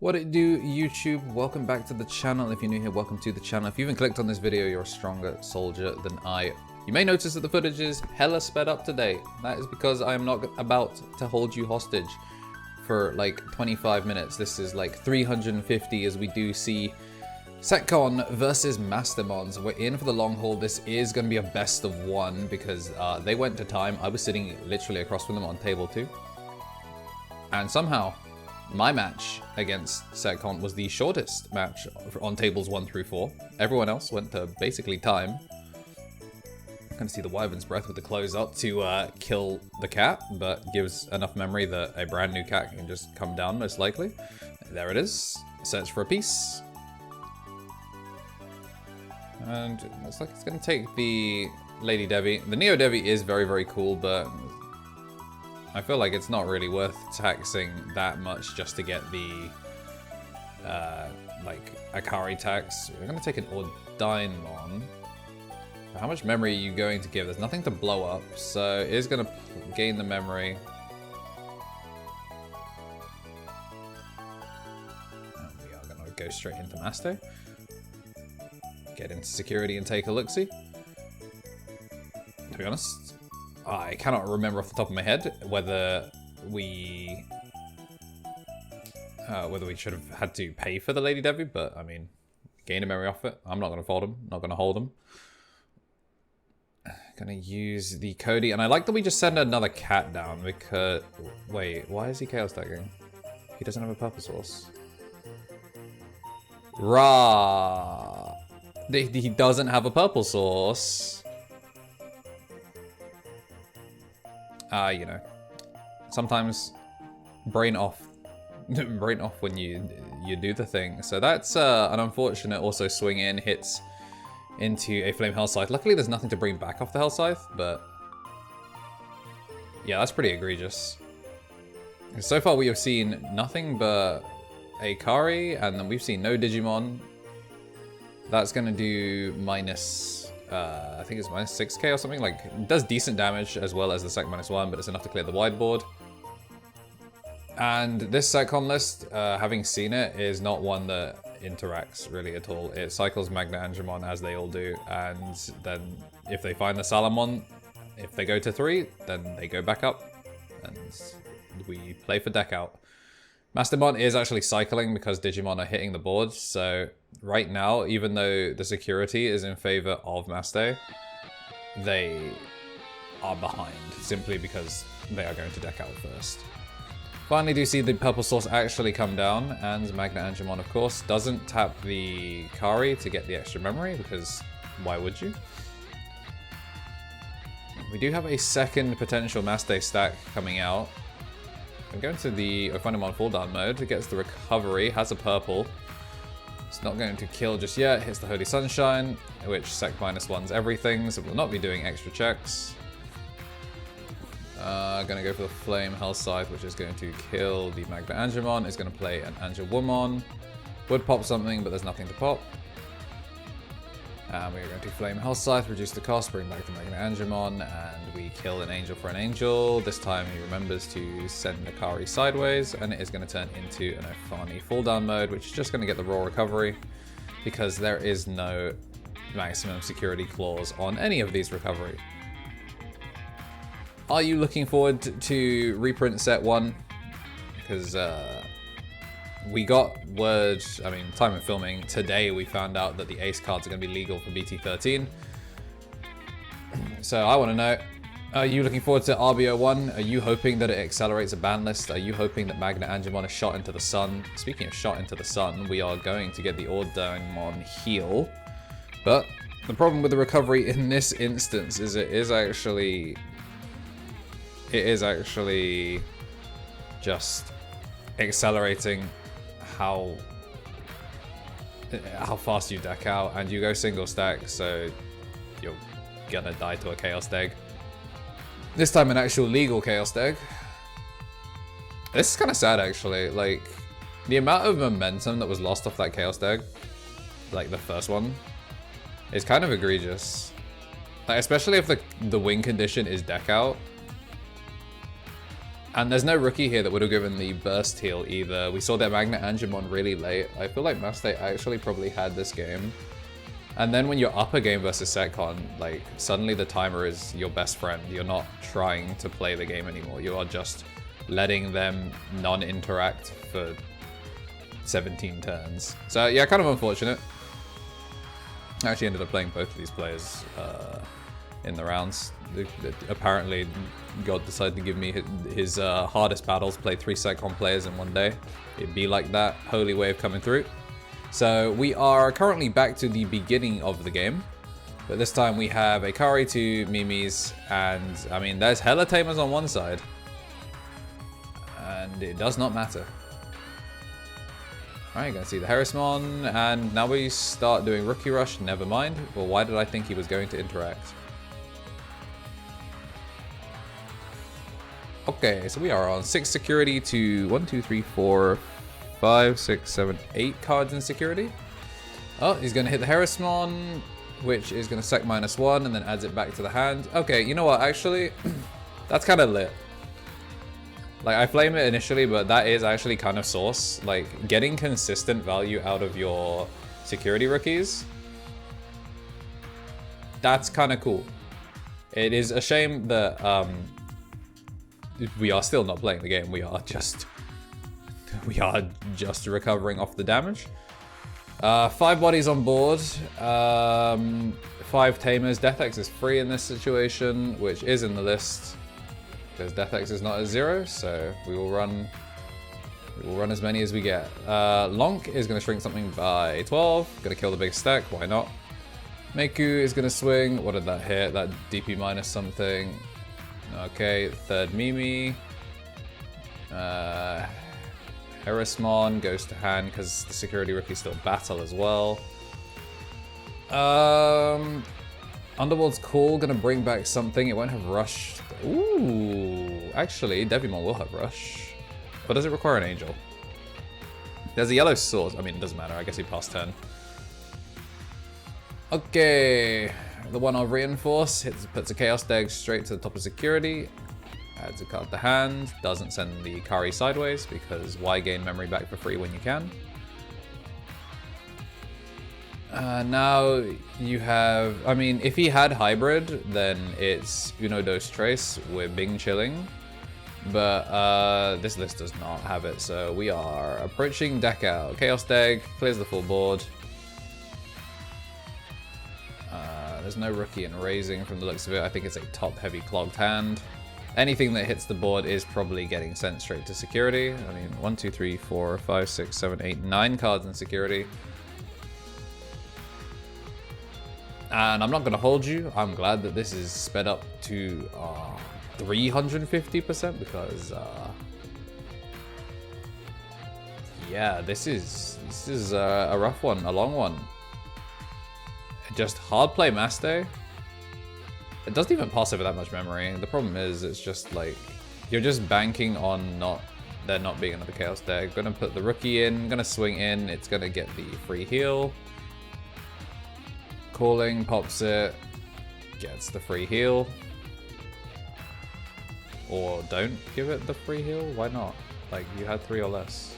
What it do, YouTube? Welcome back to the channel. If you're new here, welcome to the channel. If you even clicked on this video, you're a stronger soldier than I. You may notice that the footage is hella sped up today. That is because I am not about to hold you hostage for like 25 minutes. This is like 350 as we do see Setcon versus Mastemon. So we're in for the long haul. This is going to be a best of one because they went to time. I was sitting literally across from them on table 2. And somehow my match against Setcon was the shortest match on tables 1 through 4. Everyone else went to basically time. I'm gonna see the Wyvern's Breath with the close up to kill the cat, but gives enough memory that a brand new cat can just come down most likely. There it is. Search for a piece. And it looks like it's gonna take the Lady Devi. The Neo Devi is very, very cool, but I feel like it's not really worth taxing that much just to get the like Akari tax. We're gonna take an Ordainmon. How much memory are you going to give? There's nothing to blow up, so it is gonna gain the memory. And we are gonna go straight into Master. Get into security and take a look-see. To be honest, I cannot remember off the top of my head whether we should have had to pay for the Lady Devi, but I mean, gain a memory off it. I'm not going to fold him, not going to hold him. Going to use the Cody, and I like that we just send another cat down because... Wait, why is he Chaos Tagging? He doesn't have a purple source. Rah! He doesn't have a purple source. You know, sometimes brain off when you do the thing. So that's an unfortunate also swing in, hits into a Flame Hell Scythe. Luckily there's nothing to bring back off the Hell Scythe, but yeah, that's pretty egregious. So far we have seen nothing but Akari, and then we've seen no Digimon. That's gonna do minus, I think it's minus 6k or something. Like, it does decent damage as well as the Sec -1, but it's enough to clear the wide board. And this Setcon list, having seen it, is not one that interacts really at all. It cycles Magna Angemon as they all do, and then if they find the Salamon, if they go to 3, then they go back up, and we play for deck out. Mastemon is actually cycling because Digimon are hitting the board, so right now, even though the security is in favor of Maste, they are behind, simply because they are going to deck out first. Finally do see the purple source actually come down, and Magna Angemon, of course, doesn't tap the Kari to get the extra memory, because why would you? We do have a second potential Maste stack coming out. I'm going to the Ophanimon full down mode. It gets the recovery, has a purple. It's not going to kill just yet. Hits the Holy Sunshine, which Sec -1s everything, so we'll not be doing extra checks. Gonna go for the Flame Hell Scythe, which is going to kill the Magna Angemon. Is going to play an Angelwoman. Would pop something, but there's nothing to pop. And we're going to Flame Hell Scythe, reduce the cost, bring back the Magna Angemon, and we kill an angel for an angel. This time he remembers to send Akari sideways, and it is going to turn into an Ophani full down mode, which is just going to get the raw recovery, because there is no maximum security clause on any of these recovery. Are you looking forward to reprint set 1? Because we got word, I mean, time of filming, today we found out that the Ace cards are going to be legal for BT13. So I want to know, are you looking forward to RBO1? Are you hoping that it accelerates a ban list? Are you hoping that Magna Angemon is shot into the sun? Speaking of shot into the sun, we are going to get the Ordainmon heal. But the problem with the recovery in this instance is it is actually just accelerating how fast you deck out, and you go single stack, so you're gonna die to a Chaos Deg. This time an actual legal Chaos Deg. This is kind of sad actually, like the amount of momentum that was lost off that Chaos Deg, like the first one, is kind of egregious. Like, especially if the win condition is deck out. And there's no rookie here that would have given the burst heal either. We saw that Magnet Angemon really late. I feel like Maste actually probably had this game. And then when you're up a game versus Setcon, like, suddenly the timer is your best friend. You're not trying to play the game anymore. You are just letting them non-interact for 17 turns. So yeah, kind of unfortunate. I actually ended up playing both of these players in the rounds. Apparently, God decided to give me his hardest battles, play 3 Setcon players in one day. It'd be like that. Holy wave coming through. So we are currently back to the beginning of the game. But this time we have a Kari, 2 Mimis, and I mean, there's hella Tamers on one side. And it does not matter. Alright, you're gonna see the Harrismon, and now we start doing Rookie Rush, never mind. Well, why did I think he was going to interact? Okay, so we are on 6 security to 1, 2, 3, 4, 5, 6, 7, 8 cards in security. Oh, he's gonna hit the Harrismon, which is gonna sack -1 and then adds it back to the hand. Okay, you know what, actually, that's kind of lit. Like, I flame it initially, but that is actually kind of sauce. Like, getting consistent value out of your security rookies, that's kind of cool. It is a shame that we are still not playing the game. We are just recovering off the damage. 5 bodies on board, 5 Tamers. DeathX is free in this situation, which is in the list. Because DeathX is not at 0, so we will run as many as we get. Lonk is going to shrink something by 12. Going to kill the big stack, why not? Meiku is going to swing. What did that hit? That DP minus something. Okay, 3rd Mimi. Harrismon goes to hand because the security rookies still battle as well. Underworld's cool, gonna bring back something. It won't have rush. Ooh, actually, Devimon will have rush. But does it require an angel? There's a yellow sword. I mean, it doesn't matter. I guess he passed turn. Okay, the one I'll reinforce puts a chaos deg straight to the top of security. Adds a card to hand. Doesn't send the Kari sideways because why gain memory back for free when you can? Now you have, I mean, if he had hybrid, then it's Uno Dos Tres with Bing chilling. But this list does not have it, so we are approaching deck out. Chaos Deg, clears the full board. There's no rookie in raising from the looks of it. I think it's a top-heavy clogged hand. Anything that hits the board is probably getting sent straight to security. I mean, 1, 2, 3, 4, 5, 6, 7, 8, 9 cards in security. And I'm not going to hold you. I'm glad that this is sped up to 350% because, yeah, this is a rough one, a long one. Just hard play Maste. It doesn't even pass over that much memory. The problem is it's just like you're just banking on there not being another Chaos deck. Gonna put the rookie in, gonna swing in, it's gonna get the free heal. Calling, pops it, gets the free heal. Or don't give it the free heal, why not? Like, you had 3 or less.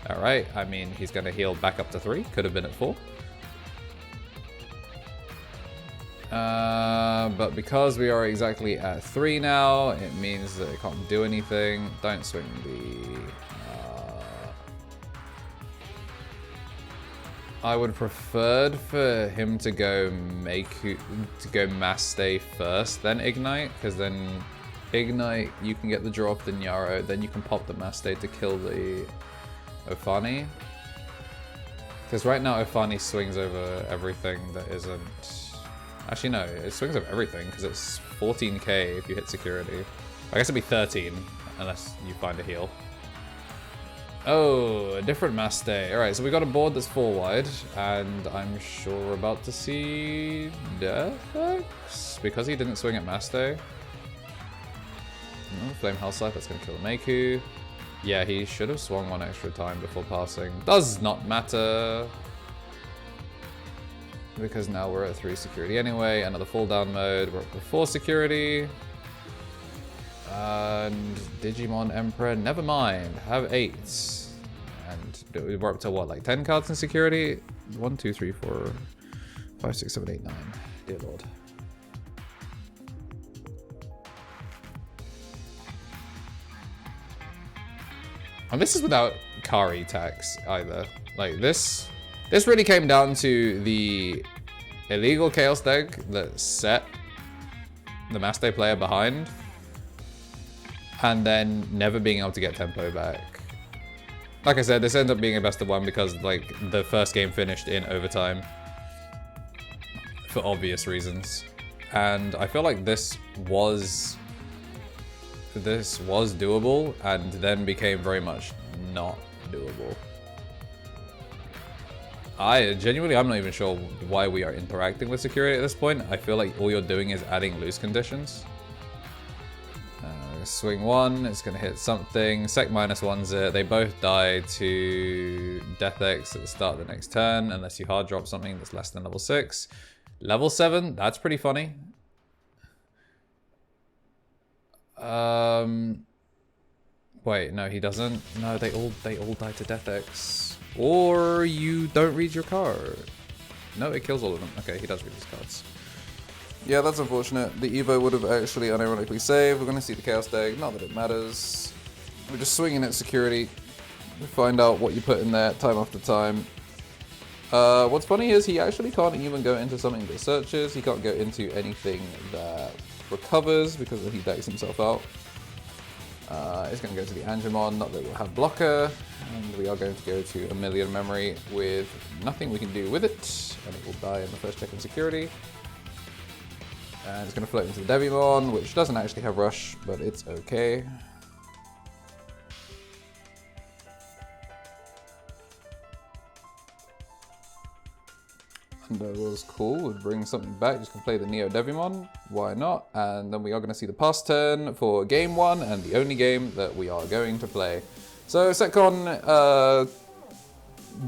Alright, I mean, he's gonna heal back up to 3, could have been at 4. But because we are exactly at 3 now, it means that it can't do anything. Don't swing the... I would preferred for him to go Maste first, then Ignite, because then Ignite, you can get the draw off the Nyaro, then you can pop the Maste to kill the Ofani. Because right now Ofani swings over everything that isn't... Actually no, it swings over everything because it's 14k if you hit security. I guess it'd be 13 unless you find a heal. Oh, a different Maste. Alright, so we got a board that's 4 wide, and I'm sure we're about to see DeathX because he didn't swing at Maste. Flame Hellscythe, that's gonna kill Meiku. Yeah, he should have swung 1 extra time before passing. Does not matter. Because now we're at 3 security anyway. Another fall down mode. We're up to 4 security. And Digimon Emperor, never mind. Have 8. And we're up to what, like 10 cards in security? 1, 2, 3, 4, 5, 6, 7, 8, 9. Dear Lord. And this is without Kari tax either. Like this really came down to the illegal chaos deck that set the Maste player behind, and then never being able to get tempo back. Like I said, this ended up being a best of 1 because like the first game finished in overtime for obvious reasons, and I feel like this was doable and then became very much not doable. I'm not even sure why we are interacting with security at this point. I feel like all you're doing is adding loose conditions. Swing 1, it's going to hit something. Sec -1's it. They both die to Death X at the start of the next turn, unless you hard drop something that's less than level 6. Level 7, that's pretty funny. Wait, no, he doesn't. No, they all die to Death X. Or you don't read your card. No, it kills all of them. Okay, he does read his cards. Yeah, that's unfortunate. The Evo would have actually unironically saved. We're going to see the Chaos deck. Not that it matters. We're just swinging at security. We find out what you put in there time after time. What's funny is he actually can't even go into something that searches. He can't go into anything that recovers because he decks himself out. It's going to go to the Angemon, not that we'll have blocker. And we are going to go to a million memory with nothing we can do with it. And it will die in the first check in security. And it's going to float into the Veemon, which doesn't actually have rush, but it's okay. And that was cool. We'll bring something back. Just gonna play the Neo Veemon. Why not? And then we are going to see the pass turn for game 1 and the only game that we are going to play. So Setcon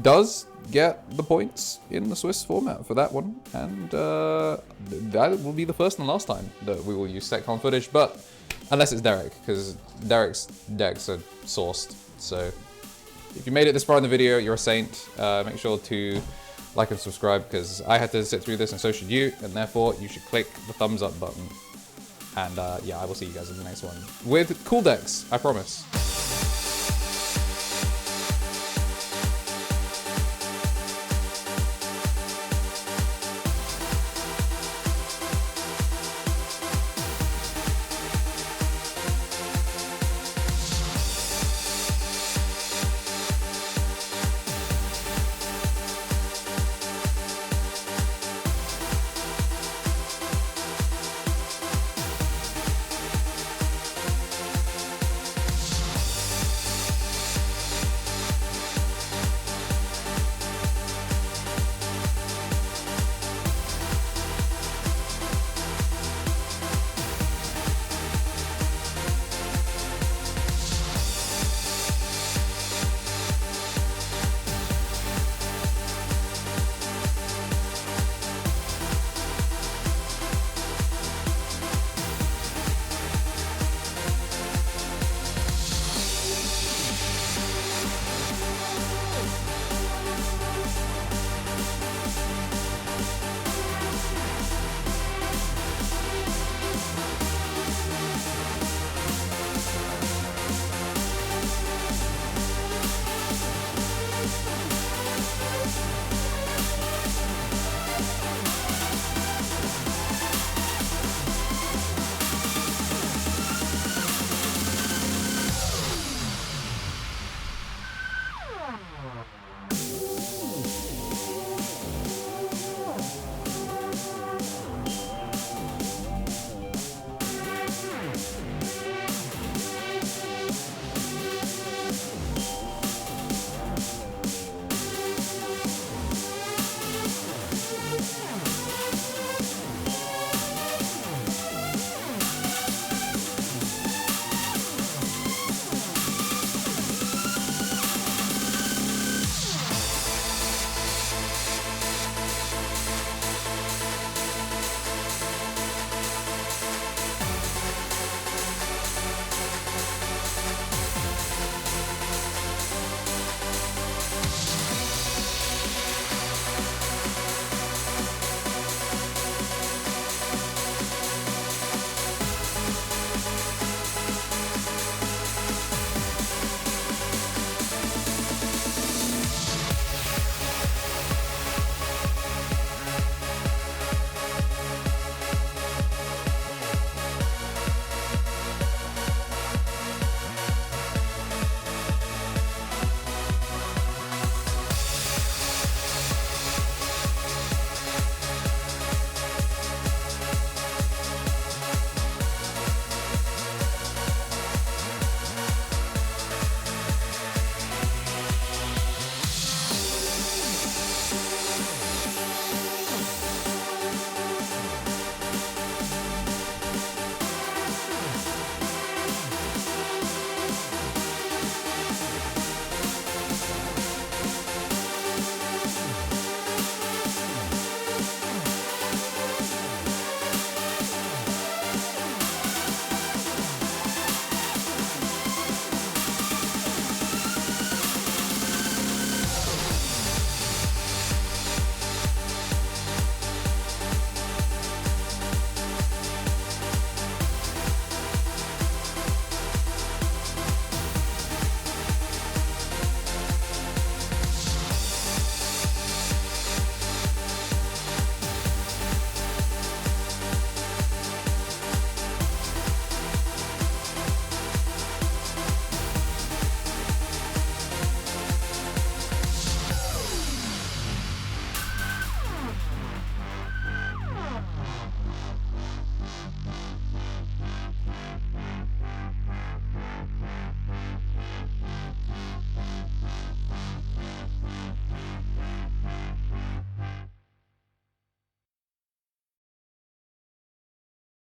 does get the points in the Swiss format for that one, and that will be the first and last time that we will use Setcon footage, but unless it's Derek, because Derek's decks are sourced. So if you made it this far in the video, you're a saint. Make sure to like and subscribe, because I had to sit through this and so should you, and therefore you should click the thumbs up button. And yeah, I will see you guys in the next one with cool decks, I promise.